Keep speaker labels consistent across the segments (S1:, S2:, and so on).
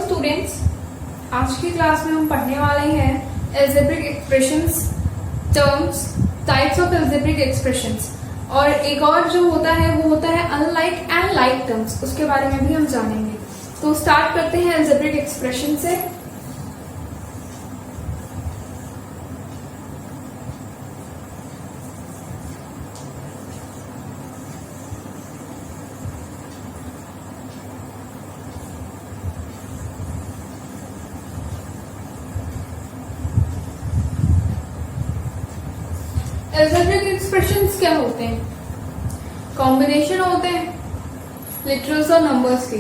S1: Students, आज की class में हम पढ़ने वाले हैं algebraic expressions, terms, types of algebraic expressions और एक और जो होता है वो होता है अनलाइक एंड लाइक टर्म्स, उसके बारे में भी हम जानेंगे। तो स्टार्ट करते हैं एल्जेब्रिक एक्सप्रेशन से। एल्जेब्रिक एक्सप्रेशंस क्या होते हैं? कॉम्बिनेशन होते हैं लिटरल्स और नंबर्स के,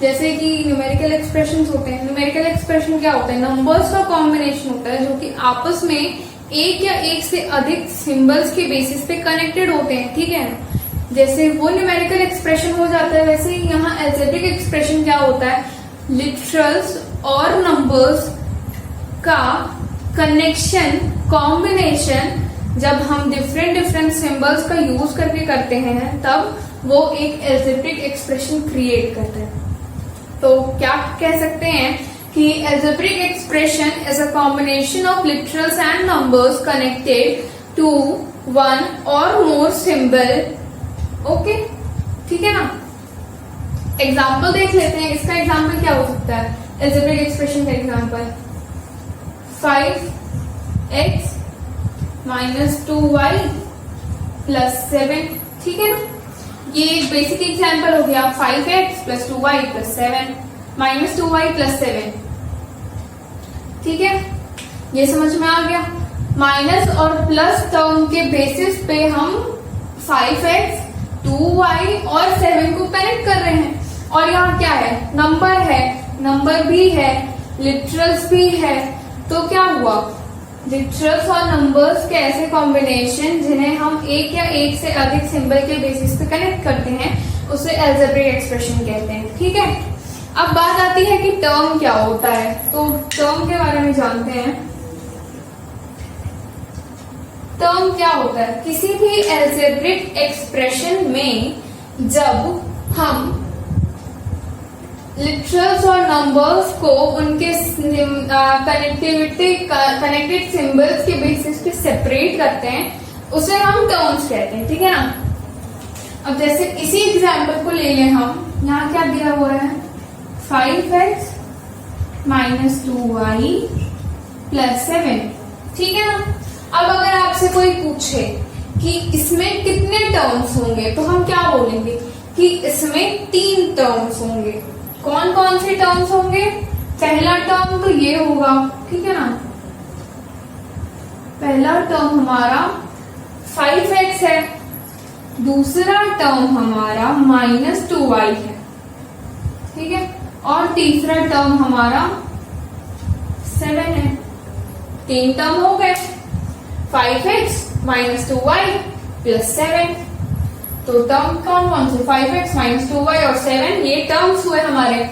S1: जैसे कि न्यूमेरिकल एक्सप्रेशंस होते हैं। न्यूमेरिकल एक्सप्रेशन क्या होता है? नंबर्स का कॉम्बिनेशन होता है जो कि आपस में एक या एक से अधिक सिंबल्स के बेसिस पे कनेक्टेड होते हैं, ठीक है। जैसे वो न्यूमेरिकल एक्सप्रेशन हो जाता है, वैसे ही यहाँ एल्जेब्रिक एक्सप्रेशन क्या होता है? लिटरल्स और नंबर्स का कनेक्शन, कॉम्बिनेशन जब हम डिफरेंट सिंबल्स का यूज करके करते हैं तब वो एक एल्जेब्रिक एक्सप्रेशन क्रिएट करता है। तो क्या कह सकते हैं कि algebraic expression is a combination of literals and numbers connected to one और मोर सिंबल। ओके, ठीक है ना। एग्जाम्पल देख लेते हैं। इसका एग्जाम्पल क्या हो सकता है? एल्जेब्रिक एक्सप्रेशन का example 5x minus 2y plus 7, ठीक है ना। ये एक बेसिक एग्जाम्पल हो गया। 5x plus 2y plus 7 minus 2y plus 7, ठीक है, ये समझ में आ गया। माइनस और प्लस टर्म के बेसिस पे हम 5x 2y और 7 को कनेक्ट कर रहे हैं। और यहाँ क्या है? नंबर है, नंबर भी है, लिटरल्स भी है। तो क्या हुआ? लिटरल्स और नंबर्स के ऐसे कॉम्बिनेशन जिन्हें हम एक या एक से अधिक सिंबल के बेसिस पे कनेक्ट करते हैं उसे एल्जेब्रिक एक्सप्रेशन कहते हैं, ठीक है। अब बात आती है कि टर्म क्या होता है। तो टर्म के बारे में जानते हैं। टर्म क्या होता है? किसी भी एल्जेब्रिक एक्सप्रेशन में जब हम लिटरल्स और नंबर्स को उनके कनेक्टेड सिंबल्स के बेसिस पे सेपरेट करते हैं उसे हम टर्म्स कहते हैं, ठीक है ना। अब जैसे इसी एग्जाम्पल को ले लें हम। यहाँ क्या दिया हुआ है? 5x माइनस 2y प्लस 7, ठीक है ना। अब अगर आपसे कोई पूछे कि इसमें कितने टर्म्स होंगे तो हम क्या बोलेंगे कि इसमें 3 टर्म्स होंगे। कौन कौन से टर्म्स होंगे? पहला टर्म तो ये होगा, ठीक है ना। पहला टर्म हमारा 5x है, दूसरा टर्म हमारा माइनस 2y है, ठीक है, और तीसरा टर्म हमारा 7 है। 3 टर्म हो गए, 5x माइनस 2y प्लस 7। तो टर्म कौन कौन से? 5x माइनस 2y और 7, ये टर्म्स हुए हमारे,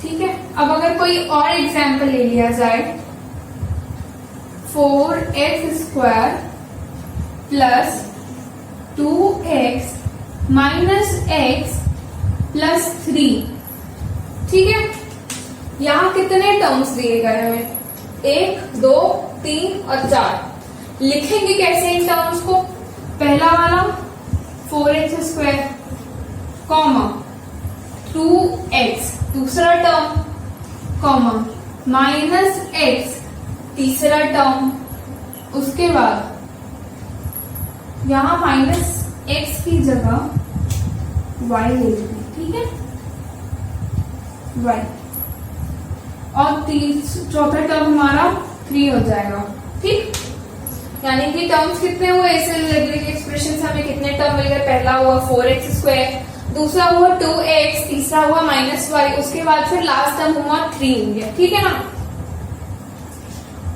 S1: ठीक है। अब अगर कोई और एग्जाम्पल ले लिया जाए, 4x square plus 2x minus x plus 3, ठीक है। यहां कितने टर्म्स दिए गए हमें? 1, 2, 3 और 4। लिखेंगे कैसे इन टर्म्स को? पहला वाला 4x स्क्वायर कॉमा 2x दूसरा टर्म कॉमा माइनस x तीसरा टर्म। उसके बाद यहां माइनस x की जगह y ले लेंगे, ठीक है, y। और चौथा टर्म हमारा 3 हो जाएगा, ठीक। यानी कि टर्म्स कितने हुए इस एल्जेब्रिक एक्सप्रेशन से? हमें कितने टर्म मिल गए? पहला हुआ 4x स्क्वायर, दूसरा हुआ 2x, तीसरा हुआ माइनस y, उसके बाद फिर लास्ट टर्म हुआ 3 हो गया, ठीक है ना।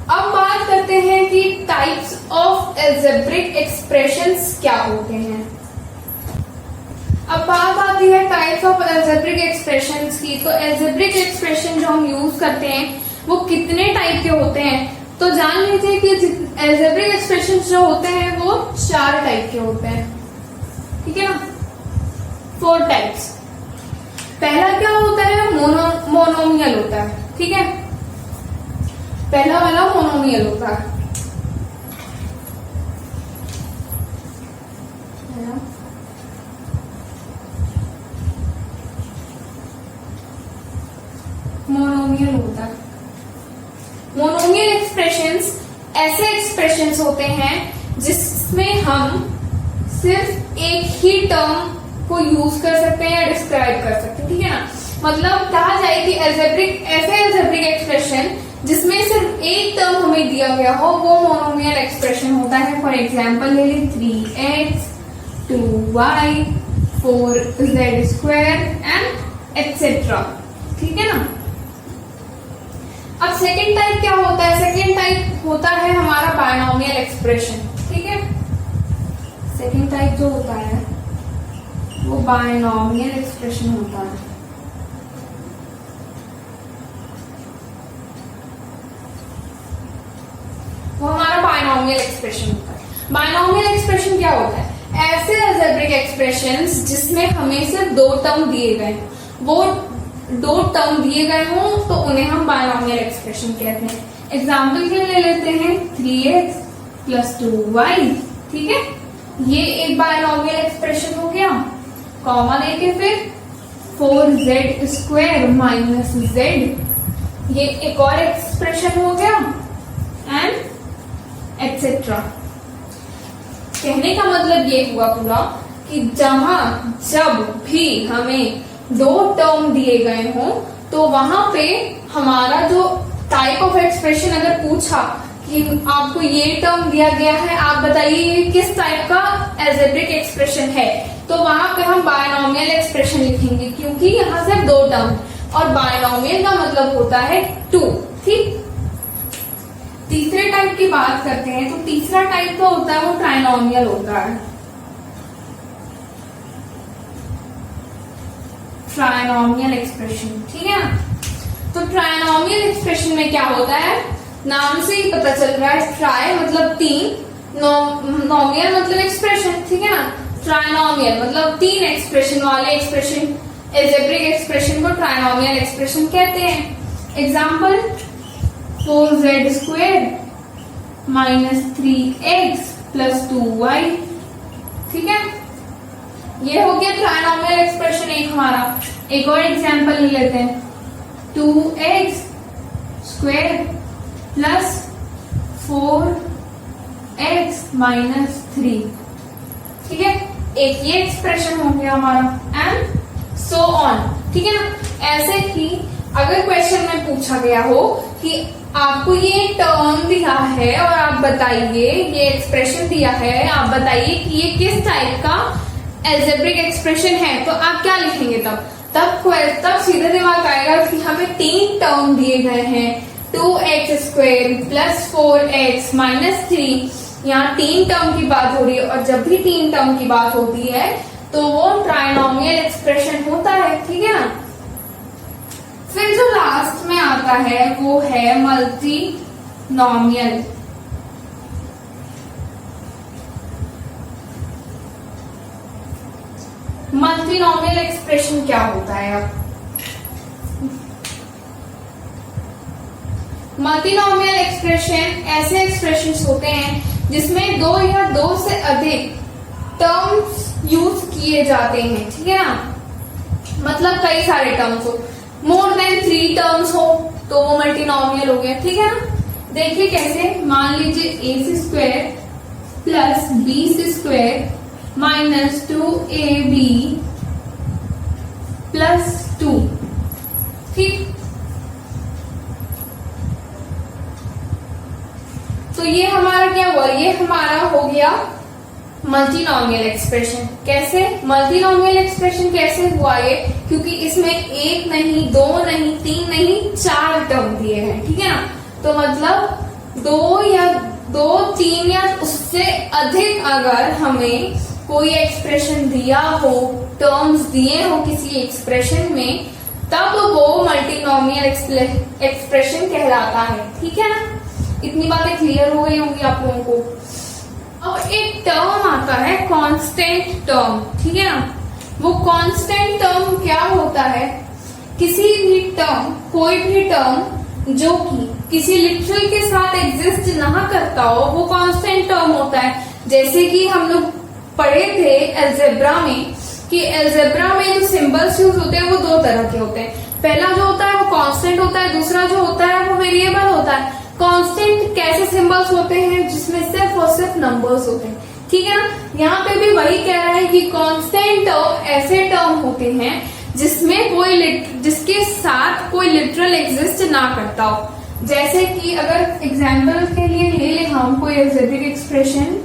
S1: अब बात करते हैं कि टाइप्स ऑफ एल्जेब्रिक एक्सप्रेशंस क्या होते हैं। अब बात आती है टाइप्स ऑफ एल्जेब्रिक एक्सप्रेशंस की। तो एल्जेब्रिक एक्सप्रेशन जो हम यूज करते हैं वो कितने टाइप के होते हैं? तो जान लीजिए कि एल्जेब्रिक एक्सप्रेशन जो होते हैं वो 4 टाइप के होते हैं, ठीक है ना। 4 टाइप्स। पहला क्या होता है? मोनोमियल होता है, ठीक है। पहला वाला मोनोमियल होता है। मोनोमियल होता है। मोनोमियल एक्सप्रेशंस ऐसे एक्सप्रेशंस होते हैं जिसमें हम सिर्फ एक ही टर्म को यूज कर सकते हैं या डिस्क्राइब कर सकते हैं, ठीक है ना। मतलब कहा जाए कि ऐसे एल्जेब्रिक एक्सप्रेशन जिसमें सिर्फ एक टर्म हमें दिया गया हो वो मोनोमियल एक्सप्रेशन होता है। फॉर एग्जाम्पल ले लें 3x 2y 4z² and etcetera, ठीक है ना। अब सेकेंड टाइप क्या होता है? सेकेंड टाइप होता है हमारा बायनोमियल एक्सप्रेशन, ठीक है। सेकेंड टाइप जो होता है वो बायनोमियल एक्सप्रेशन होता है। वो हमारा बायनोमियल एक्सप्रेशन होता है। बायनोमियल एक्सप्रेशन क्या होता है? ऐसे अलजेब्रिक एक्सप्रेशंस जिसमें हमें सिर्फ दो टर्म दिए गए, वो दो टर्म दिए गए हों तो उन्हें हम बायनोमियल एक्सप्रेशन कहते हैं। एग्जाम्पल के लिए ले लेते हैं 3x + 2y, ठीक है। ये एक बायनोमियल एक्सप्रेशन हो गया। कॉमा लेके फिर 4z² - z, ये एक और एक्सप्रेशन हो गया एंड एक्सेट्रा। कहने का मतलब ये हुआ पूरा कि जब भी हमें दो टर्म दिए गए हों तो वहां पे हमारा जो टाइप ऑफ एक्सप्रेशन अगर पूछा कि आपको ये टर्म दिया गया है, आप बताइए ये किस टाइप का अलजेब्रिक एक्सप्रेशन है, तो वहां पे हम बायनोमियल एक्सप्रेशन लिखेंगे क्योंकि यहाँ सिर्फ दो टर्म, और बायनोमियल का मतलब होता है 2, ठीक। तीसरे टाइप की बात करते हैं तो तीसरा टाइप जो होता है वो ट्राइनोमियल होता है। ट्राइनोमियल एक्सप्रेशन, ठीक है ना। तो ट्राइनोमियल एक्सप्रेशन में क्या होता है? नाम से ही पता चल रहा है, ट्राई मतलब तीन, नोमियल मतलब एक्सप्रेशन, ठीक है ना। ट्राइनोमियल मतलब तीन एक्सप्रेशन वाले एक्सप्रेशन, अलजेब्रिक एक्सप्रेशन को ट्राइनोमियल एक्सप्रेशन कहते हैं। एग्जाम्पल 4z² - 3x + 2y, ठीक है। ये हो गया ट्राइनोमियल एक्सप्रेशन एक हमारा। एक और एग्जाम्पल ले लेते हैं 2x² + 4x - 3, ठीक है। एक ये एक्सप्रेशन हो गया हमारा एंड सो ऑन, ठीक है ना। ऐसे ही अगर क्वेश्चन में पूछा गया हो कि आपको ये टर्म दिया है और आप बताइए, ये एक्सप्रेशन दिया है, आप बताइए कि ये किस टाइप का अलजेब्रिक एक्सप्रेशन है, तो आप क्या लिखेंगे? तब सीधे दिमाग आएगा कि हमें तीन टर्म दिए गए हैं 2x² + 4x - 3। यहाँ तीन टर्म की बात हो रही है और जब भी तीन टर्म की बात होती है तो वो ट्राइनोमियल एक्सप्रेशन होता है, ठीक है ना। फिर जो लास्ट में आता है वो है मल्टीनोमियल। मल्टीनोमियल एक्सप्रेशन क्या होता है? अब मल्टीनोमियल एक्सप्रेशन ऐसे एक्सप्रेशंस होते हैं जिसमें दो या दो से अधिक टर्म्स यूज किए जाते हैं, ठीक है ना। मतलब कई सारे टर्म्स हो, मोर देन 3 टर्म्स हो तो वो मल्टीनोमियल हो गया, ठीक है ना। देखिए कैसे, मान लीजिए ac² + bc² - 2ab + 2, ठीक। तो ये हमारा क्या हुआ? ये हमारा हो गया मल्टीनोमियल एक्सप्रेशन। कैसे मल्टीनोमियल एक्सप्रेशन कैसे हुआ ये? क्योंकि इसमें एक नहीं, दो नहीं, तीन नहीं, 4 टर्म दिए हैं, ठीक है ना। तो मतलब दो, तीन या उससे अधिक अगर हमें कोई एक्सप्रेशन दिया हो, टर्म्स दिए हो किसी एक्सप्रेशन में, तब वो मल्टीनोमियल एक्सप्रेशन कहलाता है, ठीक है ना। इतनी बातें क्लियर हो गई होंगी आप लोगों को। अब एक टर्म आता है कांस्टेंट टर्म, ठीक है ना। वो कांस्टेंट टर्म क्या होता है? किसी भी टर्म, कोई भी टर्म जो कि किसी लिटरल के साथ एग्जिस्ट ना करता हो वो कांस्टेंट टर्म होता है। जैसे कि हम लोग पढ़े थे अलजेब्रा में कि अलजेब्रा में जो सिंबल्स यूज होते हैं वो दो तरह के होते हैं। पहला जो होता है वो कांस्टेंट होता है, दूसरा जो होता है वो वेरिएबल होता है। कांस्टेंट कैसे सिंबल्स होते हैं जिसमें सिर्फ और सिर्फ नंबर्स होते हैं, ठीक है ना। यहाँ पे भी वही कह रहा है कि कांस्टेंट टर्म ऐसे टर्म होते हैं जिसके साथ कोई लिटरल एग्जिस्ट ना करता हो। जैसे कि अगर एग्जाम्पल के लिए ले ले हम कोई algebraic expression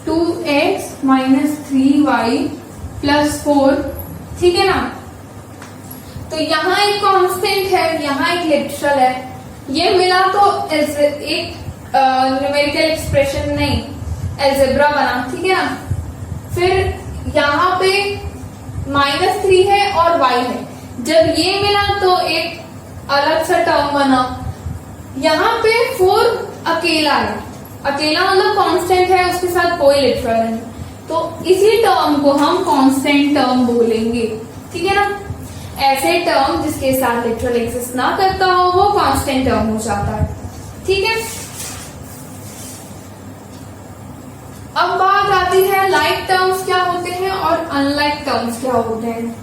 S1: 2x minus 3y plus 4, ठीक है ना। तो यहाँ एक कांस्टेंट है, यहाँ एक लिटरल है, ये मिला तो एक न्यूमेरिकल एक्सप्रेशन नहीं अलजेब्रा बना, ठीक है ना। फिर यहाँ पे -3 है और y है, जब ये मिला तो एक अलग सा टर्म बना। यहाँ पे 4 अकेला है, अकेला मतलब कांस्टेंट है, उसके साथ कोई लिटरल नहीं, तो इसी टर्म को हम कांस्टेंट टर्म बोलेंगे, ठीक है ना। ऐसे टर्म जिसके साथ लिटरल एग्जिस्ट ना करता हो वो कांस्टेंट टर्म हो जाता है, ठीक है। अब बात आती है लाइक टर्म्स क्या होते हैं और अनलाइक टर्म्स क्या होते हैं।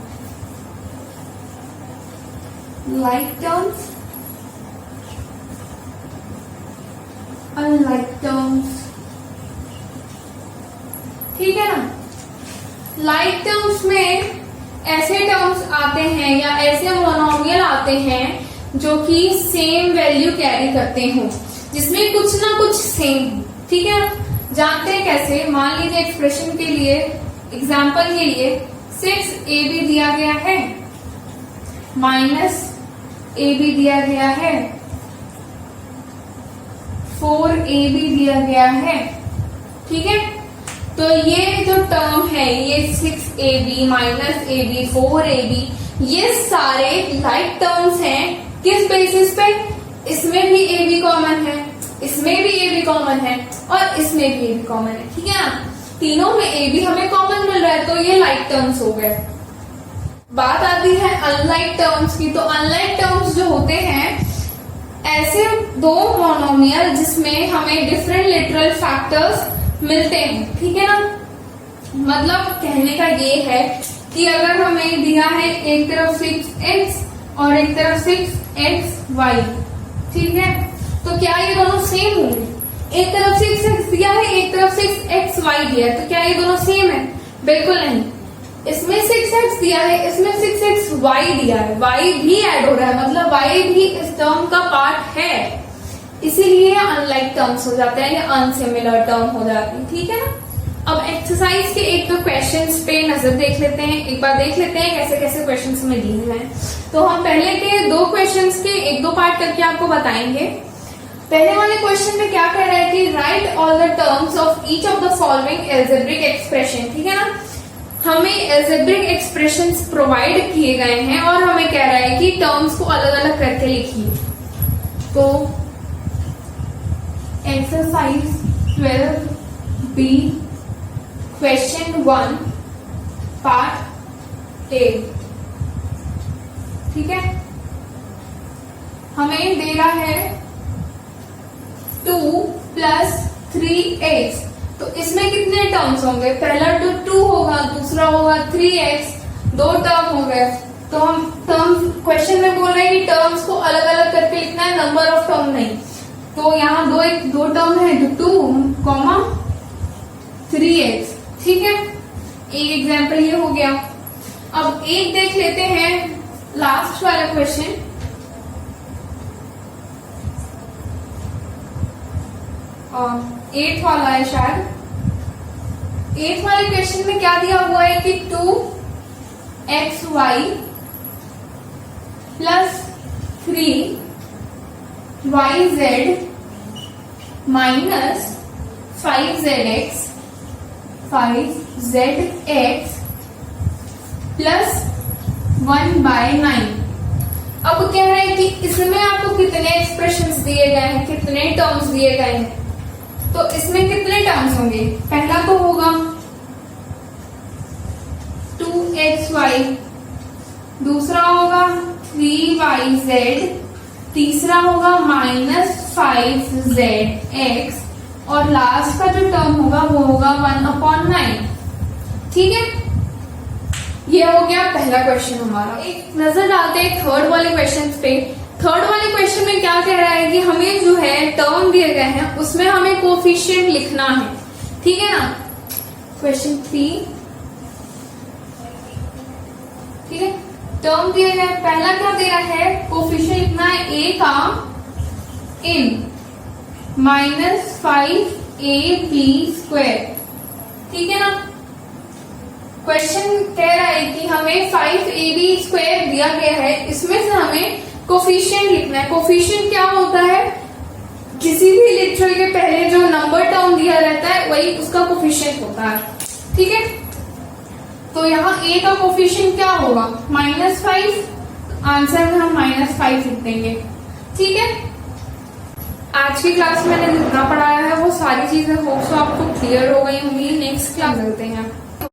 S1: लाइक टर्म्स, अनलाइक टर्म्स, ठीक है ना। लाइक टर्म्स में ऐसे टर्म्स आते हैं या ऐसे मोनोमियल आते हैं जो कि सेम वैल्यू कैरी करते हो, जिसमें कुछ ना कुछ सेम हो, ठीक है। जानते हैं कैसे, मान लीजिए एक्सप्रेशन के लिए, एग्जाम्पल के लिए 6ab दिया गया है, -ab दिया गया है, 4ab दिया गया है, ठीक है। तो ये जो टर्म है ये 6ab -ab 4ab ये सारे लाइक टर्म्स हैं। किस बेसिस पे, इसमें भी ab कॉमन है, इसमें भी ab कॉमन है और इसमें भी ab कॉमन है, ठीक है ना। तीनों में ab हमें कॉमन मिल रहा है तो ये लाइक टर्म्स हो गए। बात आती है अनलाइक टर्म्स की। तो अनलाइक टर्म्स जो होते हैं ऐसे दो मोनोमियल जिसमें हमें डिफरेंट लिटरल फैक्टर्स मिलते हैं, ठीक है ना। मतलब कहने का ये है कि अगर हमें दिया है एक तरफ 6x और एक तरफ 6xy, ठीक है, तो क्या ये दोनों सेम होंगे। एक तरफ 6x दिया है, एक तरफ 6xy दिया है, तो क्या ये दोनों सेम है? बिल्कुल नहीं। इसमें 6x दिया है, इसमें 6xy दिया है, y भी ऐड हो रहा है, मतलब y भी इस टर्म का पार्ट है, इसीलिए अनलाइक टर्म्स हो जाते हैं या अनसिमिलर टर्म हो जाती है, ठीक है ना। अब एक्सरसाइज के एक दो क्वेश्चंस पे नजर देख लेते हैं, एक बार देख लेते हैं कैसे कैसे क्वेश्चंस में दिए हैं। तो हम पहले के दो क्वेश्चंस के एक दो पार्ट करके आपको बताएंगे। पहले वाले क्वेश्चन में क्या कह रहा है कि right all the terms of each of the following algebraic expression, ठीक है ना। हमें अलजेब्रिक एक्सप्रेशंस प्रोवाइड किए गए हैं और हमें कह रहा है कि टर्म्स को अलग अलग करके लिखिए। तो exercise 12B question 1 part A, ठीक है। हमें दे रहा है 2 + 3x, तो इसमें कितने टर्म्स होंगे? पहला तो 2 होगा, दूसरा होगा 3x, दो टर्म हो गए। तो हम टर्म्स क्वेश्चन में बोल रहे हैं कि टर्म्स को अलग अलग करके लिखना है, नंबर ऑफ टर्म नहीं। तो यहाँ दो टर्म है, 2, 3x, ठीक है। एक एग्जाम्पल ये हो गया। अब एक देख लेते हैं लास्ट वाला क्वेश्चन। 8th वाला है शायद। 8th वाले क्वेश्चन में क्या दिया हुआ है कि 2xy + 3yz - 5zx + 1/9। अब कह रहे हैं कि इसमें आपको कितने एक्सप्रेशंस दिए गए हैं, कितने टर्म्स दिए गए हैं। तो इसमें कितने टर्म्स होंगे? पहला तो होगा 2xy, दूसरा होगा 3yz, तीसरा होगा -5zx, और लास्ट का जो टर्म होगा वो होगा 1/9। ठीक है, ये हो गया पहला क्वेश्चन हमारा। एक नजर डालते हैं थर्ड वाले क्वेश्चन पे। थर्ड वाले क्वेश्चन में क्या कह रहा है कि हमें जो है टर्म दिए गए हैं उसमें हमें कोफिशिएंट लिखना है। ठीक है ना। क्वेश्चन 3, ठीक है, टर्म दिए गए, पहला क्या दे रहा है, कोफिशिएंट लिखना है a का इन -5ab²। ठीक है ना। क्वेश्चन कह रहा है कि हमें 5ab² दिया गया है, इसमें से हमें कोफिशिएंट लिखना है। कोफिशिएंट क्या होता है, किसी भी लिटरल के पहले जो नंबर टर्म दिया रहता है वही उसका कोफिशिएंट होता है। ठीक है, तो यहाँ a का कोफिशिएंट क्या होगा, -5। आंसर में हम -5 लिख देंगे। ठीक है, आज की क्लास में मैंने जितना पढ़ाया है वो सारी चीजें होप्स आपको क्लियर हो गई होंगी। नेक्स्ट क्लास चलते हैं।